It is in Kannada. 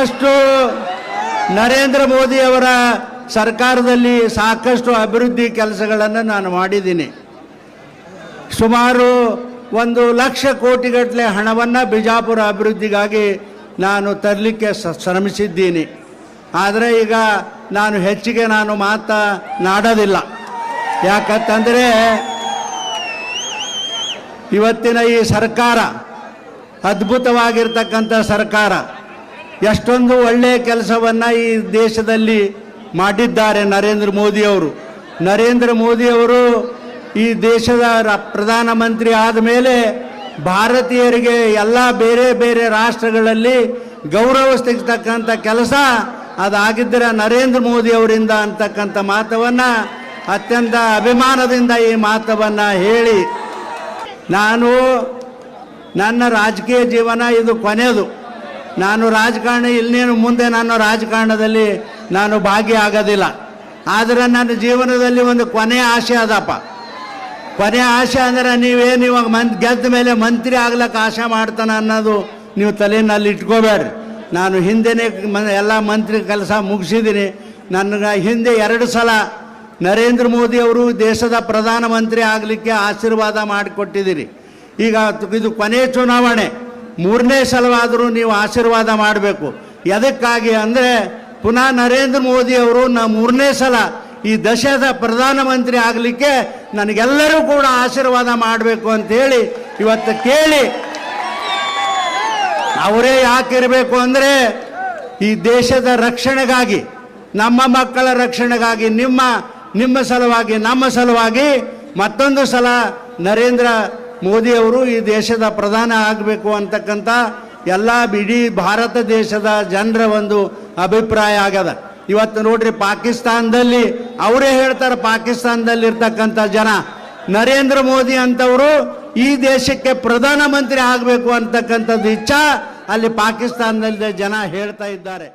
ಸಾಕಷ್ಟು ನರೇಂದ್ರ ಮೋದಿ ಅವರ ಸರ್ಕಾರದಲ್ಲಿ ಸಾಕಷ್ಟು ಅಭಿವೃದ್ಧಿ ಕೆಲಸಗಳನ್ನು ನಾನು ಮಾಡಿದ್ದೀನಿ. ಸುಮಾರು 1,00,000 ಕೋಟಿಗಟ್ಟಲೆ ಹಣವನ್ನು ಬಿಜಾಪುರ ಅಭಿವೃದ್ಧಿಗಾಗಿ ನಾನು ತರಲಿಕ್ಕೆ ಶ್ರಮಿಸಿದ್ದೀನಿ. ಆದರೆ ಈಗ ನಾನು ಹೆಚ್ಚಿಗೆ ಮಾತನಾಡೋದಿಲ್ಲ. ಯಾಕಂತಂದರೆ ಇವತ್ತಿನ ಈ ಸರ್ಕಾರ ಅದ್ಭುತವಾಗಿರ್ತಕ್ಕಂಥ ಸರ್ಕಾರ, ಎಷ್ಟೊಂದು ಒಳ್ಳೆಯ ಕೆಲಸವನ್ನು ಈ ದೇಶದಲ್ಲಿ ಮಾಡಿದ್ದಾರೆ ನರೇಂದ್ರ ಮೋದಿಯವರು. ಈ ದೇಶದ ಪ್ರಧಾನಮಂತ್ರಿ ಆದ ಮೇಲೆ ಭಾರತೀಯರಿಗೆ ಎಲ್ಲ ಬೇರೆ ಬೇರೆ ರಾಷ್ಟ್ರಗಳಲ್ಲಿ ಗೌರವ ಸಿಗ್ತಕ್ಕಂಥ ಕೆಲಸ ಅದಾಗಿದ್ದರೆ ನರೇಂದ್ರ ಮೋದಿ ಅವರಿಂದ ಅಂತಕ್ಕಂಥ ಮಾತವನ್ನು ಅತ್ಯಂತ ಅಭಿಮಾನದಿಂದ ಈ ಮಾತವನ್ನು ಹೇಳಿ, ನಾನು ನನ್ನ ರಾಜಕೀಯ ಜೀವನ ಇದು ಕೊನೆಯದು. ನಾನು ರಾಜಕಾರಣ ಇನ್ನೇನು ಮುಂದೆ ನಾನು ರಾಜಕಾರಣದಲ್ಲಿ ನಾನು ಭಾಗಿಯಾಗೋದಿಲ್ಲ. ಆದರೆ ನನ್ನ ಜೀವನದಲ್ಲಿ ಒಂದು ಕೊನೆಯ ಆಸೆ ಅದಪ್ಪ. ಕೊನೆಯ ಆಸೆ ಅಂದರೆ ನೀವೇನು ಇವಾಗ ಗೆದ್ದ ಮೇಲೆ ಮಂತ್ರಿ ಆಗ್ಲಿಕ್ಕೆ ಆಸೆ ಮಾಡ್ತಾನೆ ಅನ್ನೋದು ನೀವು ತಲೆಯಲ್ಲಿ ಇಟ್ಕೋಬೇಡ್ರಿ. ನಾನು ಹಿಂದೆನೇ ಎಲ್ಲ ಮಂತ್ರಿ ಕೆಲಸ ಮುಗಿಸಿದ್ದೀನಿ. ನನಗೆ ಹಿಂದೆ 2 ಸಲ ನರೇಂದ್ರ ಮೋದಿ ಅವರು ದೇಶದ ಪ್ರಧಾನಮಂತ್ರಿ ಆಗಲಿಕ್ಕೆ ಆಶೀರ್ವಾದ ಮಾಡಿಕೊಟ್ಟಿದ್ದೀರಿ. ಈಗ ಇದು ಕೊನೆಯ ಚುನಾವಣೆ, 3ನೇ ಸಲವಾದರೂ ನೀವು ಆಶೀರ್ವಾದ ಮಾಡಬೇಕು. ಎದಕ್ಕಾಗಿ ಅಂದರೆ ಪುನಃ ನರೇಂದ್ರ ಮೋದಿ ಅವರು 3ನೇ ಸಲ ಈ ದೇಶದ ಪ್ರಧಾನಮಂತ್ರಿ ಆಗಲಿಕ್ಕೆ ನನಗೆಲ್ಲರೂ ಕೂಡ ಆಶೀರ್ವಾದ ಮಾಡಬೇಕು ಅಂತೇಳಿ ಇವತ್ತು ಕೇಳಿ, ಅವರೇ ಯಾಕಿರಬೇಕು ಅಂದರೆ ಈ ದೇಶದ ರಕ್ಷಣೆಗಾಗಿ, ನಮ್ಮ ಮಕ್ಕಳ ರಕ್ಷಣೆಗಾಗಿ, ನಿಮ್ಮ ಸಲುವಾಗಿ, ನಮ್ಮ ಸಲುವಾಗಿ ಮತ್ತೊಂದು ಸಲ ನರೇಂದ್ರ ಮೋದಿ ಅವರು ಈ ದೇಶದ ಪ್ರಧಾನ ಆಗಬೇಕು ಅಂತಕ್ಕಂಥ ಎಲ್ಲ ಇಡೀ ಭಾರತ ದೇಶದ ಜನರ ಒಂದು ಅಭಿಪ್ರಾಯ ಆಗ್ಯದ. ಇವತ್ತು ನೋಡ್ರಿ, ಪಾಕಿಸ್ತಾನದಲ್ಲಿ ಅವರೇ ಹೇಳ್ತಾರೆ, ಪಾಕಿಸ್ತಾನದಲ್ಲಿ ಇರ್ತಕ್ಕಂಥ ಜನ ನರೇಂದ್ರ ಮೋದಿ ಅಂತವರು ಈ ದೇಶಕ್ಕೆ ಪ್ರಧಾನಮಂತ್ರಿ ಆಗಬೇಕು ಅಂತಕ್ಕಂಥದ್ದು ಇಚ್ಛಾ ಅಲ್ಲಿ ಪಾಕಿಸ್ತಾನದಲ್ಲಿ ಜನ ಹೇಳ್ತಾ ಇದ್ದಾರೆ.